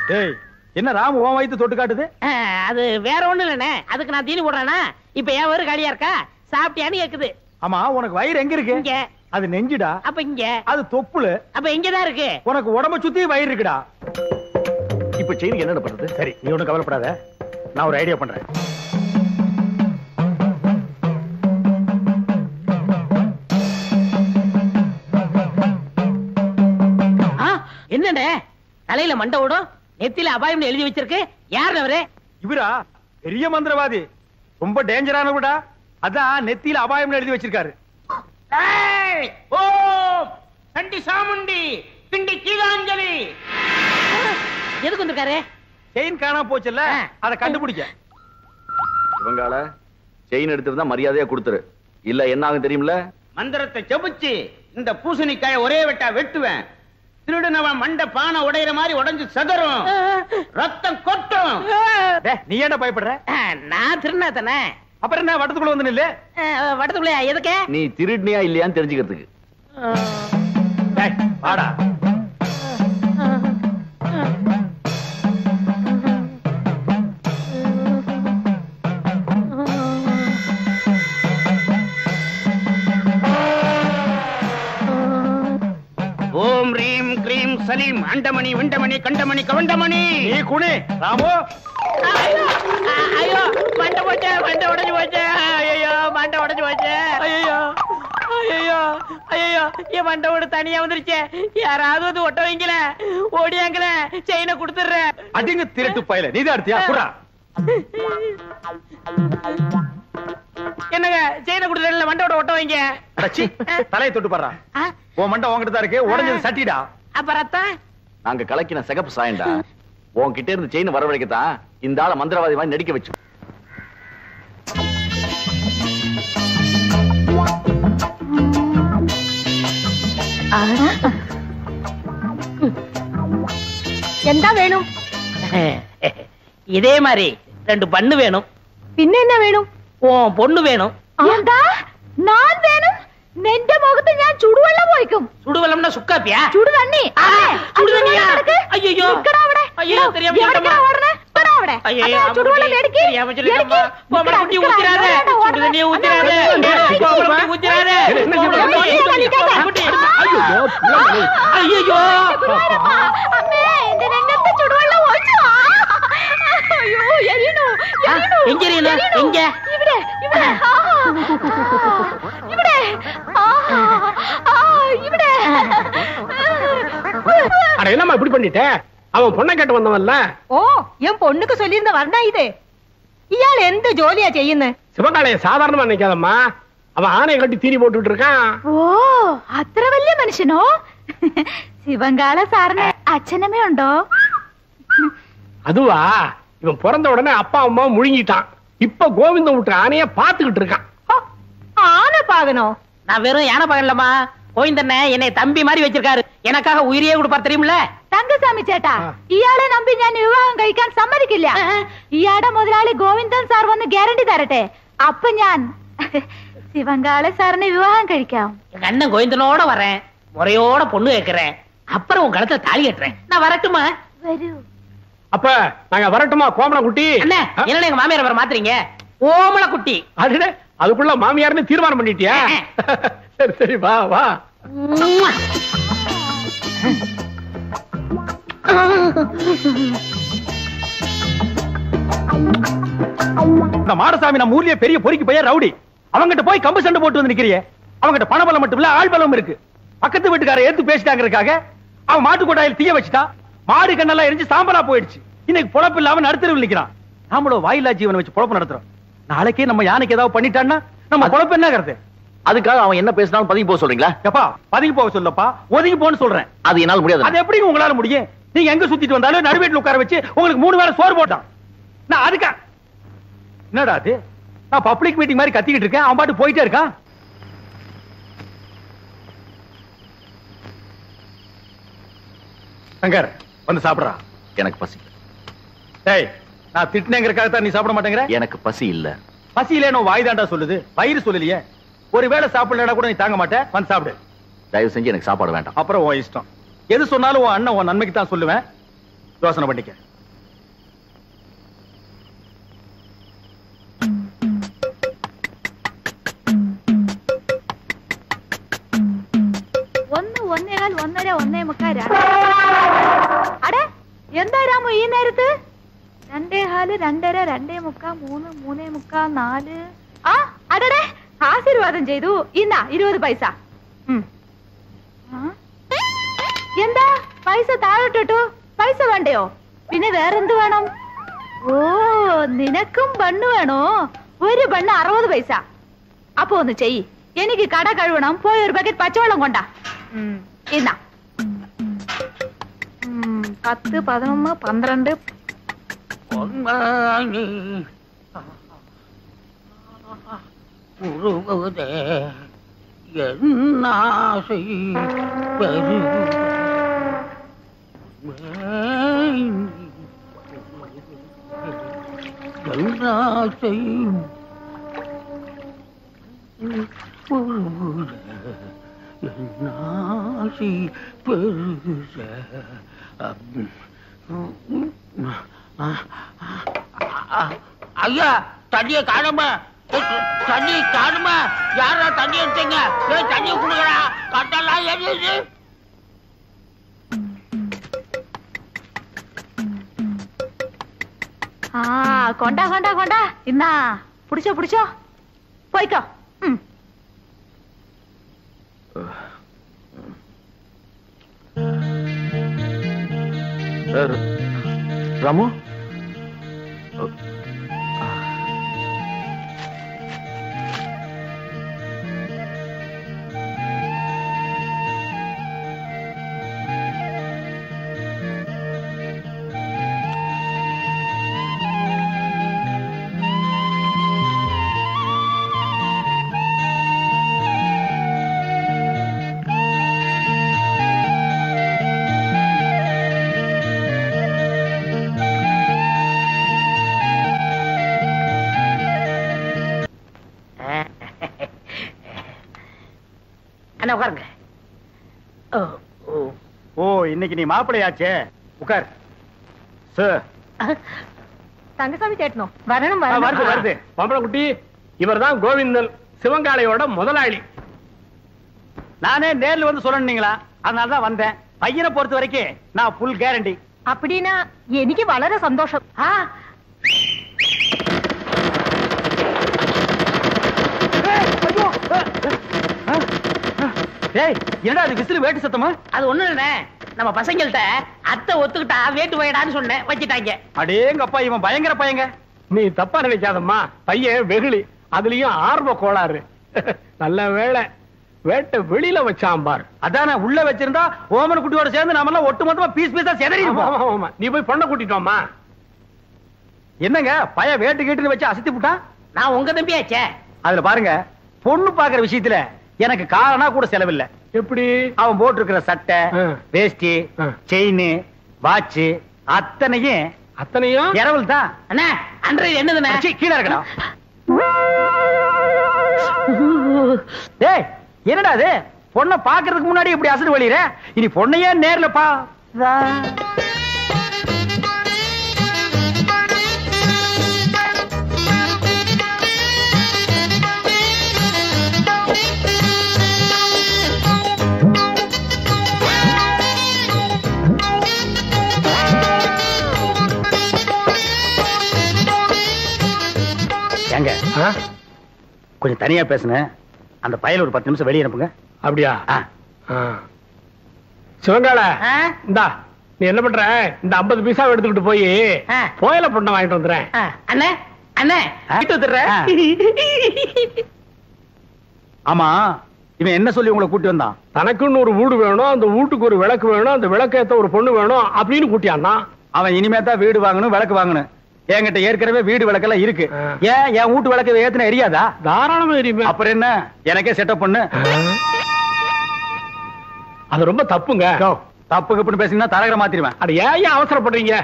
டேய் என்ன ராமு உன் வயித்து தொட்டு காட்டுது? அது வேற ஒண்ணு இல்லனே. அதுக்கு நான் தீனி போடுறேனா? இப்ப ஏன் வயிறு காலியா இருக்கா? சாப்பிட்டியான்னு கேக்குது. ஆமா, உனக்கு வயிறு எங்க இருக்கு? இங்க. அது நெஞ்சுடா. அப்ப இங்க. அது தொப்புளு. அப்ப இங்கதான் இருக்கு. உனக்கு உடம்ப சுத்தி வயிறு இருக்குடா. இப்ப செயினுக்கு என்ன பண்றது? சரி, நீ ஒண்ணும் கவலைப்படாத, நான் ஒரு ஐடியா பண்றேன். என்னடே தலையில மண்டை ஓடும், நெத்தியில அபாயம் எழுதி வச்சிருக்கு. யார் அவரு? இவரா? பெரிய மந்திரவாதி, ரொம்ப டேஞ்சரானவடா. அதான் நெத்தியில அபாயம் எழுதி வச்சிருக்காரு. கண்டி சாமுண்டி பிண்டி கீழாஞ்சலி. எதுக்கு வந்திருக்காரு? செயின் காணாம போச்சுல்ல, அதை கண்டுபிடிக்க. இவங்கால செயின் எடுத்துட்டு தான் மரியாதையா கொடுத்துரு, இல்ல என்ன ஆகும் தெரியுமில்ல? மந்திரத்தை ஜபிச்சு இந்த பூசணிக்காய ஒரே வெட்டா வெட்டுவேன். திருடுனவன் மண்ட பானை உடையிற மாதிரி உடைஞ்சு சதறும், ரத்தம் கொட்டும். நீ என்ன பயப்படுற? நான் திருநா தானே. அப்புறம் என்ன வட்டத்துக்குள்ள வந்து நில்லு. வட்டத்துக்குள்ள எதுக்கு? நீ திருடினியா இல்லையான்னு தெரிஞ்சுக்கிறதுக்கு. வாடா. ஓம் ரீம் கிரீம் சலீம் அண்டமணி விண்டமணி கண்டமணி கவண்டமணி. நீ குனி ராமு. ஐயோ மண்டை போச்சு, மண்டை உடைஞ்சு போச்சு. ஐயோ மண்டை உடைஞ்சு போச்சு. ஐயோ ஐயோ ஐயோ என் மண்டை ஓடு தனியா வந்துருச்சு. யாராவது வந்து ஒட்ட வைங்கல, ஓடியாங்கல, செயினை கொடுத்துடுறேன். அடிங்க திருட்டு பயல, நீதான் எடுத்தியா? குறா. என்னங்க செயினை கொடுத்துடல, மண்டோட ஒட்ட வைங்க. தலையை தொட்டு பாடுறா. உன் மண்டை உங்ககிட்ட தான் இருக்கு, உடஞ்சது சட்டிடா. அப்ப ரத்தம் நாங்க கலக்கின சிகப்பு சாயண்டா. உன்கிட்ட இருந்து செயின் வரவழைக்கத்தான் இந்த ஆள மந்திரவாதி மாதிரி நடிக்க வச்சு. எந்த வேணும்? இதே மாதிரி 2 பண்ணு வேணும். பின்ன என்ன வேணும்? உன் பொண்ணு வேணும். എന്താ ഞാൻ വേണം? നിന്റെ മുഖത്ത് ഞാൻ ചുടുവെള്ളം ഒഴിക്കും. சுடுவெள்ளம்னா சுக்காப்பியா? ചുടുതണ്ണി. சுடுதண்ணியா? ஐயோ നിക്കടാ അവിടെ. ஐயோ தெரியாம എവിടേക്കാ ഓടണേ? വരോ. അവിടെ ஐயோ, ചുടുവെള്ളം എടുക്ക് கோமலக்குட்டி ஊத்திராத சுடுதண்ணி ஊத்திராத கோமலக்குட்டி ஊத்திராத ஐயோ അമ്മേ എന്റെ രംഗത്ത് ചുടുവെള്ളം ഒഴിച്ചു അയ്യോ എരിയണു எங்க எரியணும் எங்க ഇവിടെ ഇവിടെ ഇവിടെ ഇവിടെ அட என்னம்மா இப்படி பண்ணிட்ட? அவன் பொண்ணை கேட்டு வந்தவன்ல. ഓ ഞാൻ പൊണ്ണുക്ക് ചൊല്ലിയിരുന്ന പറഞ്ഞ ഇത് ഇയാൾ എന്ത് ജോലിയാ ചെയ്യുന്നത്? சிவகாலைய சாதாரணமா நினைக்காதம்மா. அவன் ஆணையை கட்டி தீனி போட்டுட்டு இருக்கான். ഓ അത്ര വലിയ മനുഷ്യനോ? ശിവങ്കാള സാറിന് അച്ഛനമ്മ ഉണ്ടോ? அதுவா, இவன் பிறந்த உடனே அப்பா அம்மா முழுங்கிட்டான். இப்ப கோவிந்தம் விட்டு ஆணைய பாத்துக்கிட்டு இருக்கான். ആന പാകനോ? நான் வெறும் யானை பகலம்மா கோவிந்தண்ண என்னை தம்பி மாதிரி வச்சிருக்காரு எனக்காக உயிரியே கொடுப்பார் தெரியுமில்ல തങ്കസ്വാമി ചേട്ടാ ഇയാളെ നമ്പി ഞാൻ വിവാഹം കഴിക്കാൻ സമ്മതിക്കില്ല. ഇയാളുടെ മുതലാളി ഗോവിന്ദൻ സാർ വന്ന് ഗ്യാരണ്ടി തരട്ടെ, അപ്പൊ ഞാൻ ശിവങ്കാള സാറിനെ വിവാഹം കഴിക്കാം. எங்க அண்ணன் கோவிந்தனோட வரேன், முறையோட பொண்ணு கேட்கிறேன், அப்புறம் உன் கழுத்துல தாலி கட்டுறேன். நான் வரட்டுமா? വരൂ. அப்ப நாங்க வரட்டுமா கோமலக்குட்டி? அண்ணே என்ன எங்க மாமியார் வர மாத்துறீங்க? ஓமலக்குட்டி. அதுடே, அதுக்குள்ள மாமியார்னு தீர்மானம் பண்ணிட்டியா? சரி சரி வா வா. இந்த மாடசாமி நம்ம ஊர்லயே பெரிய பொறுக்கி பையன் ரவுடி. அவங்கிட்ட போய் கம்பு சண்டை போட்டு வந்து நிக்கிறியே. அவங்கிட்ட பணபலம் மட்டும் இல்ல, ஆள் பலம் இருக்கு. பக்கத்து வீட்டுக்காரர் ஏத்து பேசிட்டாங்கிறதுக்காக அவன் மாட்டு கொட்டாயில் தீய வச்சுட்டா. மாடு கண்ணெல்லாம் எரிஞ்சு சாம்பலா போயிடுச்சு. இன்னைக்கு பொழப்பு இல்லாம நடுத்தருவில் நிக்கிறான். நாமளும் வாயிலா ஜீவனை வச்சு பொழப்பு நடத்துறோம். நாளைக்கே நம்ம யானைக்கு ஏதாவது பண்ணிட்டான்னா நம்ம பொழப்பு என்ன கருத்து? அதுக்காக அவன் என்ன பேசினாலும் பதுங்கி போக சொல்றீங்களா? எப்பா பதுங்கி போக சொல்லப்பா, ஒதுங்கி போன்னு சொல்றேன். அது என்னால முடியாது. அது எப்படி உங்களால முடியும்? நீங்க எங்க சுத்திட்டு வந்தாலும் நடுவேட்டில் உட்கார வச்சு உங்களுக்கு 3 வேளை சோறு போட்டான். நான் அதுக்கா என்னடா அது? நான் பப்ளிக் மீட்டிங் மாதிரி கத்திக்கிட்டு இருக்கேன், அவன் பாட்டு போயிட்டே இருக்கான். சங்கர் வந்து சாப்பிடுறா. எனக்கு பசி. டேய், நான் திட்டினேங்கிறதுக்காக தான் நீ சாப்பிட மாட்டேங்கிற? எனக்கு பசி இல்ல. பசியிலே நான் வாய் தாண்டா சொல்லுது, வயிறு சொல்லலையே. ஒருவேளை சாப்பிடலனா கூட நீ தாங்க மாட்டேன், வந்து சாப்பிடு. தயவு செஞ்சு எனக்கு சாப்பாடு வேண்டாம். அப்புறம் உன் இஷ்டம். எது சொன்னாலும் உன் அண்ணன் உன் நன்மைக்கு தான் சொல்லுவேன், யோசனை பண்ணிக்க. ഒന്ന് ഒന്നേകാൽ ഒന്നര ഒന്നേ മുക്കാൽ അടെ എന്താ രാമു ഈ നേരത്ത്? 2:15 2:30 2:45 3 3:45 4 ആ അടടെ ആശീർവാദം ചെയ്തു. ഇന്നാ 20 പൈസ. എന്താ പൈസ താഴോട്ടിട്ടു? പൈസ വേണ്ടയോ? പിന്നെ വേറെന്ത് വേണം? ഓ നിനക്കും ബണ്ണ് വേണോ? ഒരു ബണ്ണ് 60 പൈസ. അപ്പൊ ഒന്ന് ചെയ്യ്, എനിക്ക് കട കഴുകണം, പോയി ഒരു ബക്കറ്റ് പച്ചവെള്ളം കൊണ്ടാ. ഇന്നാ 10 11 12 ஐயா தண்ணிய காணுமா? தண்ணி காணுமா? யாரா தண்ணி எடுத்தீங்க? தண்ணி குடுக்கறா, கட்டெல்லாம் எரியுது. கொண்டா கொண்டா கொண்டா. இன்னா புடிச்சோ புடிச்சோ, போய்க்கோ. ராமு, அண்ணா உட்காருங்க. ஓ இன்னைக்கு நீ மாப்பிள்ளையாச்சே, உட்கார். சார் தங்கசாமி சேட்டனோ வரணும் வருது வருது. பொம்பளை குட்டி, இவர்தான் கோவிந்தன், சிவங்காளையோட முதலாளி. நானே நேர்ல வந்து சொல்லணுங்களா, அதனாலதான் வந்தேன். பையனை பொறுத்த வரைக்கும் நான் ஃபுல் கேரண்டி. அப்படின்னா எனக்கு வளர சந்தோஷம். என்னடா அது விசில் வேட்டு சத்தமா? அது ஒண்ணு இல்ல, நம்ம பசங்கள்ட்ட அத்தை ஒத்துக்கிட்டா வேட்டு போயிடான்னு சொன்னேன், வச்சுட்டாங்க. அடேங்கப்பா, இவன் பயங்கர பையங்க. நீ தப்பா நினைக்காதம்மா, பையன் வெகுளி, அதுலயும் ஆர்வ கோளாறு. நல்ல வேளை வேட்டை வெளியில வச்சான் பார். அதான உள்ள வச்சிருந்தா ஓமன குட்டியோட சேர்ந்து நாம எல்லாம் ஒட்டு மொத்தமா பீஸ் பீஸா செதறி இருப்போம். நீ போய் பொண்ணை கூட்டிட்டோமா? என்னங்க பைய வேட்டு கேட்டு வச்சு அசத்தி விட்டான்? நான் உங்க தம்பியாச்சே. அதுல பாருங்க, பொண்ணு பாக்குற விஷயத்துல எனக்கு காரணா கூட செலவில்லை. எப்படி? அவன் போட்டு இருக்கிற சட்டை, வேஷ்டி, செயின், வாட்ச் அத்தனையும் இரவல் தான். அண்ணா அன்றைய என்னதுண்ணா? கீழே இருக்கணும். ஏய் என்னடா அது, பொண்ணை பாக்குறதுக்கு முன்னாடி இப்படி அசடு வழியிற, இனி பொண்ணையே நேர்ல பா. ஏங்க கொஞ்சம் தனியா பேசுனேன், அந்த பயல ஒரு 10 நிமிஷம் வெளியே அனுப்புங்க. அப்படியா? சிவங்கால, இந்தா நீ என்ன பண்ற, இந்த 50 பைசா எடுத்துக்கிட்டு போய் கோயில பொண்ணை வாங்கிட்டு வந்துடுறேன். அண்ணே அண்ணே வீட்டு வந்துடுறேன். ஆமா, இவன் என்ன சொல்லி உங்களை கூட்டி வந்தான்? தனக்குன்னு ஒரு வீடு வேணும், அந்த வீட்டுக்கு ஒரு விளக்கு வேணும், அந்த விளக்கேத்த ஒரு பொண்ணு வேணும் அப்படின்னு கூட்டியான்னா. அவன் இனிமே தான் வீடு வாங்கணும், விளக்கு வாங்கணும். என்கிட்ட ஏற்கனவே வீடு விளக்கெல்லாம் இருக்கு. ஏன் என் வீட்டு விளக்கு ஏத்துன எரியாதா? தாராளமா எரியுமே. அப்புறம் என்ன, எனக்கே செட்டப் பண்ணு. அது ரொம்ப தப்புங்க. தப்புக்கு பேசினா தரகர மாத்திருவேன். அது ஏன் அவசரப்படுறீங்க?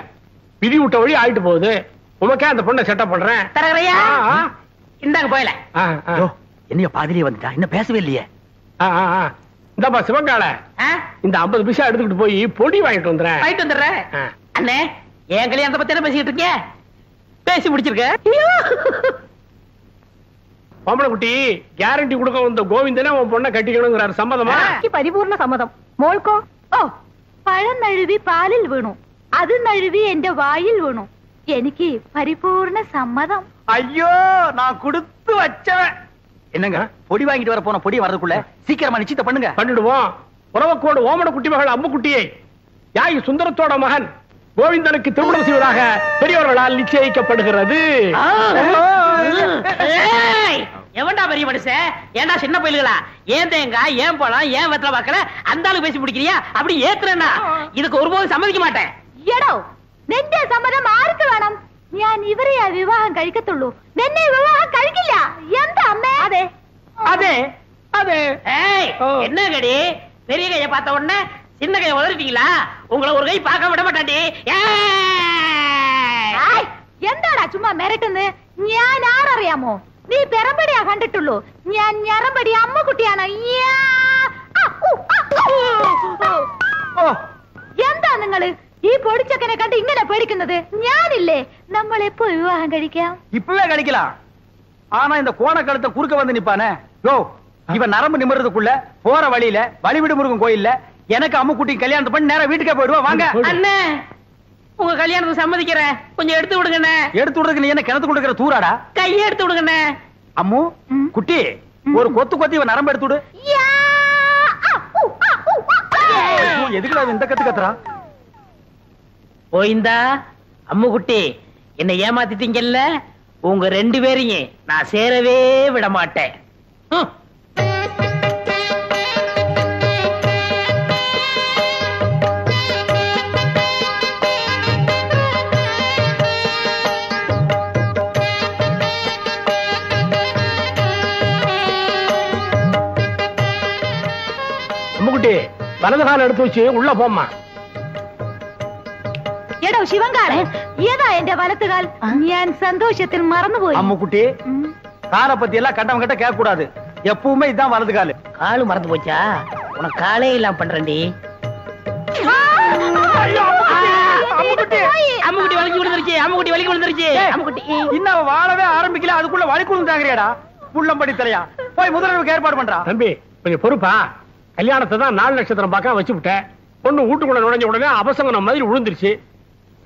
விதி விட்ட வழி ஆயிட்டு போகுது. உமக்கே அந்த பொண்ணை செட்டப் பண்றேன். தரகரையா இந்தாங்க போயல. என்னைய பாதிரியே வந்துட்டா, இன்னும் பேசவே இல்லையே. இந்தப்பா சிவங்கால, இந்த 50 பைசா எடுத்துக்கிட்டு போய் பொடி வாங்கிட்டு வந்துடுறேன். வாங்கிட்டு வந்துடுறேன். அண்ணே என் கல்யாணத்தை பத்தி என்ன பேசிட்டு இருக்கீங்க? பேசி முடிச்சிருக்க. பொம்பளை குட்டி, கேரண்டி கொடுக்க வந்த கோவிந்தனே உன் பொண்ணை கட்டிக்கணுங்கிறாரு. சம்மதமா? പരിപൂർണ സമ്മതം. മോൾക്കോ? ഓ, പഴം നഴുവി പാലിൽ വീണു, അത് നഴുവി എന്റെ വായിൽ വീണു. എനിക്ക് പരിപൂർണ സമ്മതം. ஐயோ, நான் கொடுத்து வச்சவன். என்னங்க பொடி வாங்கிட்டு வர போன பொடி வரதுக்குள்ள சீக்கிரமா நிச்சயத்தை பண்ணுங்க. பண்ணிடுவோம். உறவக்கோடு ஓமன குட்டி மகள் அம்மு குட்டியை யாய் சுந்தரத்தோட மகன் கோவிந்தனுக்கு திருமணம் செய்வதாக பெரியவர்களால் நிச்சயிக்கப்படுகிறது. எவன்டா பெரிய மனுஷன்? ஏன்டா சின்ன பயில்களா? ஏன் தேங்காய், ஏன் பழம், ஏன் வெத்தலை பாக்கல அந்த ஆளு பேசி பிடிக்கிறியா? அப்படி ஏத்துறேன்னா இதுக்கு ஒருபோதும் சம்மதிக்க மாட்டேன். എടോ, നിന്റെ സമ്മതം ആർക്ക് വേണം? ഞാൻ ഇവരെയാ വിവാഹം കഴിക്കത്തുള്ളൂ, നിന്നെ വിവാഹം കഴിക്കില്ല. എന്താ അമ്മേ? അതെ அதே அதே. என்ன கடி, பெரிய கையை பார்த்த உடனே சின்ன கையை உதறிட்டீங்களா? உங்களை ஒரு கை பார்க்க விட மாட்டாண்டி. എന്താടാ ചുമ്മാ മിരട്ടുന്ന്? ഞാൻ ആരറിയാമോ? നീ പെറമ്പടിയാ കണ്ടിട്ടുള്ളൂ, ഞാൻ ഞറമ്പടി അമ്മക്കുട്ടിയാണ്. എന്താ നിങ്ങള് ഈ പൊടിച്ചക്കനെ കണ്ട് ഇങ്ങനെ പേടിക്കുന്നത്? ഞാനില്ലേ, നമ്മൾ എപ്പോ വിവാഹം കഴിക്കാം? இப்பவே கழிக்கலாம். ஆனா இந்த கோண கழுத்தை குறுக்க வந்து நிப்பானே, யோ இவன் நரம்பு நிமிர்றதுக்குள்ள போற வழியில வழிவிடு முருகன் கோயில்ல எனக்கு அம்மு குட்டி கல்யாணம் பண்ணி நேரா வீட்டுக்கே போயிடுவா. வாங்க அண்ணே, உங்க கல்யாணத்துக்கு சம்மதிக்கிறேன், கொஞ்சம் எடுத்து விடுங்கண்ணே. எடுத்து விடுறதுக்கு நீ என்ன கிணத்து கொடுக்கிற தூராடா? கையை எடுத்து விடுங்கண்ணே. அம்மு குட்டி, ஒரு கொத்து கொத்தி இவன் நரம்பு எடுத்து விடு. எதுக்குடா இந்த கத்து கத்துறா? போயிந்தா அம்மு குட்டி, என்ன ஏமாத்திட்டீங்கல்ல, உங்க 2 பேரையும் நான் சேரவே விட மாட்டேன். அம்முக்குட்டி, வலது கால எடுத்து வச்சு உள்ள போம்மா. എടോ ശിവങ്കാളെ, ഏതാ എന്റെ വലത്തുകാൽ? ഞാൻ സന്തോഷത്തിൽ മറന്നുപോയി. அம்மு குட்டி, காலை பத்தி எல்லாம் கண்டவங்க கிட்ட கேட்க கூடாது. எப்பவுமே இதான் வலது காலு. காலு மறந்து போச்சா? உனக்கு காலே இல்லாம பண்றேன்டி. அம்முக்குட்டி வலிக்கு விழுந்துருச்சு. இன்னும் வாழவே ஆரம்பிக்கல, அதுக்குள்ள வலிக்கு விழுந்தாங்கறியாடா? புள்ளம்படி தலையா, போய் முதல்வருக்கு ஏற்பாடு பண்றா. தம்பி கொஞ்சம் பொறுப்பா. கல்யாணத்தை தான் 4 நட்சத்திரம் பார்க்க வச்சு விட்டேன். பொண்ணு வீட்டுக்குள்ள நுழைஞ்ச உடனே அபசங்கனம் மாதிரி விழுந்துருச்சு.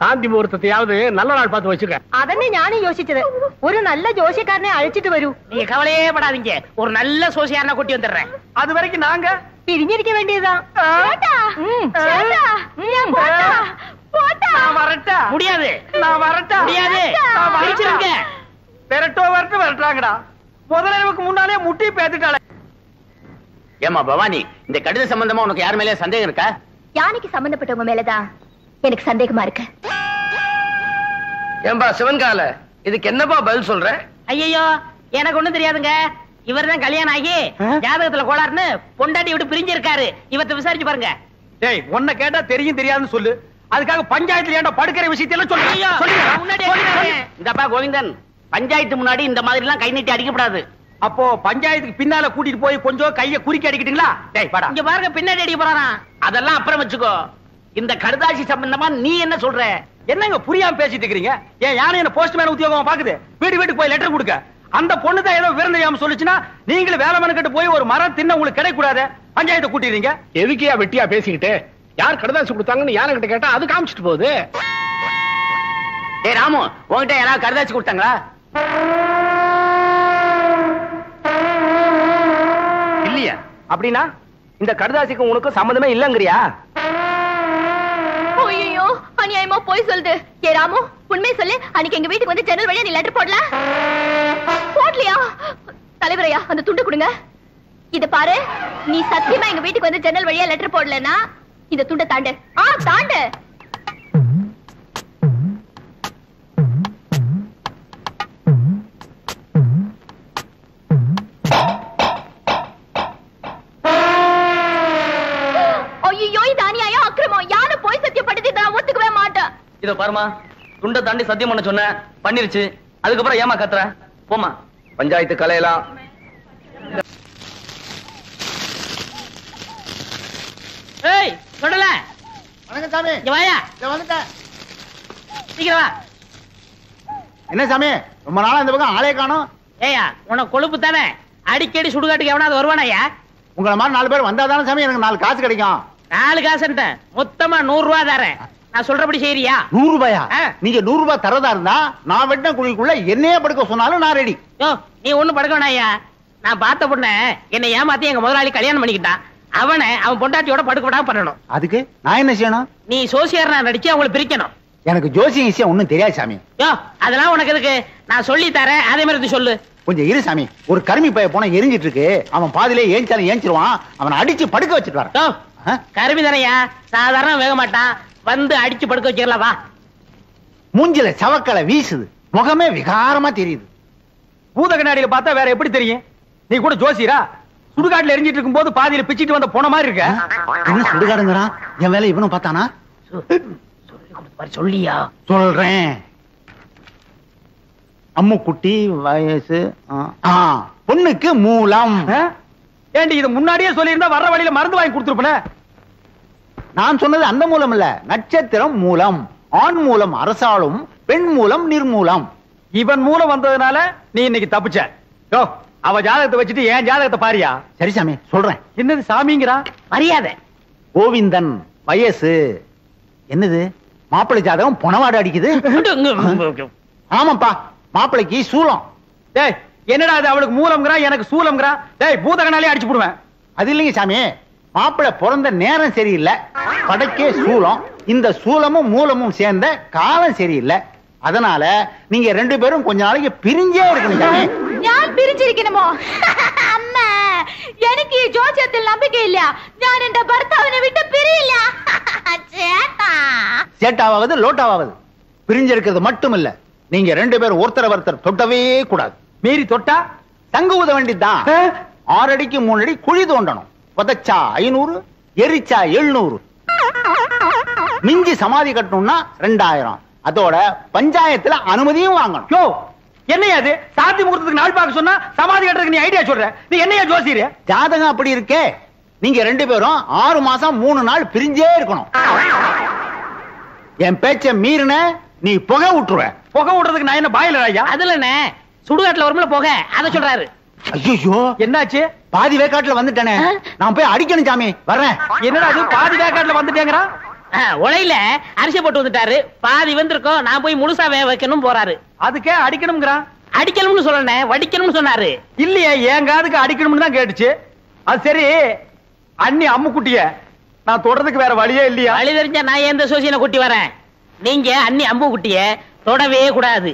சாந்தி முகூர்த்தத்தையாவது நல்ல நாள் பார்த்து வச்சுக்க. അതന്നെ ഞാനും യോசிച്ചത്. ഒരു നല്ല ജോഷിക്കാരനെ അഴിച്ചിട്ട് വരൂ. நீங்க கவலையே படாதீங்க, ஒரு நல்ல சோசியாரனை கூட்டி வந்துடுறேன். அது வரைக்கும் நாங்க പിരിഞ്ഞിരിക്ക വേണ്ടിയതാ. நான் வரட்டா? முடியாது, நான் வரட்டா? முடியாது. பிரிச்சிருங்க. வரட்டாங்கடா. முதலமைக்கு முன்னாலே முட்டி பேத்துட்டாளே. ஏமா பவானி, இந்த கடித சம்பந்தமா உனக்கு யார் மேலே சந்தேகம் இருக்கா? யானைக்கு சம்பந்தப்பட்டவங்க மேலதான் எனக்கு சந்தேகமா இருக்கு. ஏம்பா சிவன்கால, இதுக்கு என்னப்பா பதில் சொல்ற? ஐயோ, எனக்கு ஒண்ணும் தெரியாதுங்க. இவர்தான் கல்யாணம் ஆகி ஜாதகத்துல கோளாறுன்னு பொண்டாட்டி விட்டு பிரிஞ்சிருக்காரு. இவத்தை விசாரிச்சு பாருங்க. டேய், உன்னை கேட்டா தெரியும் தெரியாதுன்னு சொல்லு. அதுக்காக பஞ்சாயத்துல ஏன்டா படுக்கிற விஷயத்தெல்லாம் சொல்லு. இந்தப்பா கோவிந்தன், பஞ்சாயத்து முன்னாடி இந்த மாதிரி எல்லாம் கை நீட்டி அடிக்கப்படாது. அப்போ பஞ்சாயத்துக்கு பின்னால கூட்டிட்டு போய் கொஞ்சம் கைய குறுக்கி அடிக்கிட்டீங்களா? டேய் பாடா. இங்க பாருங்க, பின்னாடி அடிக்க போறாராம். அதெல்லாம் அப்புறம் வச்சுக்கோ. இந்த கடுதாசி சம்பந்தமா நீ என்ன சொல்ற? என்னங்க புரியாம பேசிட்டு இருக்கீங்க? ஏன் யானை என்ன போஸ்ட்மேன் உத்தியோகம் பாக்குது? வீட்டுக்கு போய் லெட்டர் கொடுக்க. அந்த பொண்ணு தான் ஏதோ விவரம் தெரியாம சொல்லுச்சுன்னா நீங்களும் வேலை மனு போய் ஒரு மரம் தின்ன உங்களுக்கு கிடைக்க கூடாது. பஞ்சாயத்தை கூட்டிடுறீங்க. எதுக்கியா வெட்டியா பேசிக்கிட்டு? யார் கடுதாசி கொடுத்தாங்கன்னு யானை கிட்ட கேட்டா அது காமிச்சிட்டு போகுது. ஏ ராமு, உன்கிட்ட யாராவது கடுதாசி கொடுத்தாங்களா? இல்லையா? அப்படின்னா இந்த கடுதாசிக்கு உனக்கு சம்பந்தமே இல்லங்கறியா? ஐயோ, அநியாயமா போய் சொல்லுது. ஏ ராமு, உண்மை சொல்லு. அன்னைக்கு எங்க வீட்டுக்கு வந்து ஜன்னல் வழியா நீ லெட்டர் போடலையா? தலைவரையா, அந்த துண்டு கொடுங்க. இத பாரு, நீ சத்தியமா எங்க வீட்டுக்கு வந்து ஜன்னல் வழியா லெட்டர் போடலன்னா இந்த துண்டை தாண்டு. தாண்டு. ஐயோ, இது அநியாயம், அக்கிரமம். யானை போய் சத்தியப்பட்டது நான் ஒத்துக்கவே மாட்டேன். இத பாருமா, துண்டை தாண்டி சத்தியம் பண்ண சொன்ன, பண்ணிருச்சு. அதுக்கப்புறம் ஏமா கத்துற? போமா, பஞ்சாயத்து கலையலாம். ஏய் சொல்லல. வணக்கம் சாமி. இங்க வாயா. வந்துட்டேன். சீக்கிரம் வா. என்ன சாமி, ரொம்ப நாளா இந்த பக்கம் ஆளே காணோம். ஏயா, உனக்கு கொழுப்பு தானே. அடிக்கடி சுடுகாட்டுக்கு எவனாவது வருவானாயா? உங்களை மாதிரி 4 பேர் வந்தாதானே சாமி எனக்கு 4 காசு கிடைக்கும். 4 காசுன்ட்ட மொத்தமா 100 ரூபாய் தரேன். நான் சொல்றபடி செய்யறியா? 100 ரூபாயா? நீங்க 100 ரூபாய் தரதா இருந்தா நான் வெட்டின குழிக்குள்ள என்னையே படுக்க சொன்னாலும் நான் ரெடி. நீ ஒண்ணும் படுக்க வேணாயா. நான் பார்த்த பொண்ண என்னை ஏமாத்தி எங்க முதலாளி கல்யாணம் பண்ணிக்கிட்டான். அவன் பொண்டாட்டியோட படுக்க விடாம பண்ணணும். அதுக்கு நான் என்ன செய்யணும்? நீ சோசியர் நடிச்சு அவங்களை பிரிக்கணும். எனக்கு ஜோசியம் விஷயம் ஒண்ணும் தெரியாது சாமி. அதெல்லாம் உனக்கு எதுக்கு? நான் சொல்லி தரேன், அதே மாதிரி சொல்லு. கொஞ்சம் இரு சாமி. ஒரு கருமி பைய போன எரிஞ்சிட்டு இருக்கு. அவன் பாதிலே ஏஞ்சாலும் ஏஞ்சிருவான். அவனை அடிச்சு படுக்க வச்சுட்டு வர. கருமி தானையா, சாதாரண வேக மாட்டான். வந்து அடிச்சு படுக்க வச்சிடலாம் வா. மூஞ்சில சவக்கலை வீசுது, முகமே விகாரமா தெரியுது. பூத கண்ணாடியில பார்த்தா வேற எப்படி தெரியும்? நீ கூட ஜோசியரா? சுடுகாட்டுல எரிஞ்சிட்டு இருக்கும் போது பாதியில பிச்சிட்டு வந்த போன மாதிரி இருக்க. என்ன சுடுகாடுங்கிறான்? என் வேலை இவனும் பார்த்தானா? சொல்லியா? சொல்றேன். அம்முக்குட்டி வயசு பொண்ணுக்கு மூலம். ஏண்டி இது முன்னாடியே சொல்லியிருந்தா வர்ற வழியில மருந்து வாங்கி கொடுத்துருப்பேன். நான் சொன்னது அந்த மூலம் இல்ல, நட்சத்திரம் மூலம். ஆண் மூலம் அரசாளும், பெண் மூலம் நிர்மூலம். இவன் மூலம் வந்ததுனால நீ இன்னைக்கு தப்பிச்ச. அவ ஜாதகத்தை வச்சுட்டு ஏன் ஜாதகத்தை பாரியா? சரி சாமி, சொல்றேன். என்னது சாமிங்கிறா? மரியாதை. கோவிந்தன் வயசு. என்னது மாப்பிள்ளை ஜாதகம் பொணவாடு அடிக்குது? ஆமாப்பா, மாப்பிள்ளைக்கு சூலம். டேய், என்னடா அது? அவளுக்கு மூலம்ங்கறா, எனக்கு சூலம்ங்கறா. டேய், பூதகனாலே அடிச்சு போடுவேன். அது இல்லைங்க சாமி, மாப்பிள்ளை பிறந்த நேரம் சரியில்லை, படைக்கே சூலம். இந்த சூலமும் மூலமும் சேர்ந்த காலம் சரியில்லை. அதனால நீங்க 2 பேரும் கொஞ்ச நாளைக்கு பிரிஞ்சே இருக்கணும் சாமி. நான் பிரிஞ்சிருக்கணுமோ? அம்மா, எனக்கு ஜோசியத்தில் நம்பிக்கை இல்ல. நான் என் பர்த்தாவினை விட்டு பிரியல. சேட்டாவது லோட்டாவது பிரிஞ்சிருக்கிறது மட்டும் இல்ல, நீங்க 2 பேரும் ஒருத்தர் தொட்டவே கூடாது. மீறி தொட்டா தங்க ஊத வேண்டியதுதான். 6 அடிக்கு 3 அடி குழி தோண்டணும். புதைச்சா 500, எரிச்சா 700. மிஞ்சி சமாதி கட்டணும்னா 2000. அதோட பஞ்சாயத்துல அனுமதியும் வாங்கணும். என்னையா அது? சாந்தி முகூர்த்தத்துக்கு நாள் பார்க்க சொன்னா சமாதி கட்டுறதுக்கு நீ ஐடியா சொல்ற? நீ என்னையா ஜோசியர்? ஜாதகம் அப்படி இருக்கே. நீங்க 2 பேரும் 6 மாசம் 3 நாள் பிரிஞ்சே இருக்கணும். என் பேச்ச மீறின நீ புகை விட்டுருவ. புகை விடுறதுக்கு நான் என்ன பாயில ஐயா? அதுலண்ணே சுடுகாட்டுல வரும்ல போக அத சொல்றாரு. ஐயோ என்னாச்சு? பாதி வேக்காட்டுல வந்துட்டேனே, நான் போய் அடிக்கணும் சாமி, வர்றேன். என்னடா அது பாதி வேக்காட்டுல வந்துட்டேங்கறா? உலையில அரிசி போட்டு வந்துட்டாரு, பாதி வந்திருக்கோம், நான் போய் முழுசா வேக வைக்கணும் போறாரு. அதுக்கே அடிக்கணும்ங்கறான். அடிக்கணும்னு சொல்லனே, வடிக்கணும்னு சொன்னாரு. இல்லையே, என் காதுக்கு அடிக்கணும்னு தான் கேட்டுச்சு. அது சரி, அண்ணி அம்முக்குட்டிய நான் தொடறதுக்கு வேற வழியே இல்லையா? வழி தெரிஞ்சா நான் எந்த சோசியனை குட்டி வரேன். நீங்க அண்ணி அம்பு குட்டிய தொடவே கூடாது.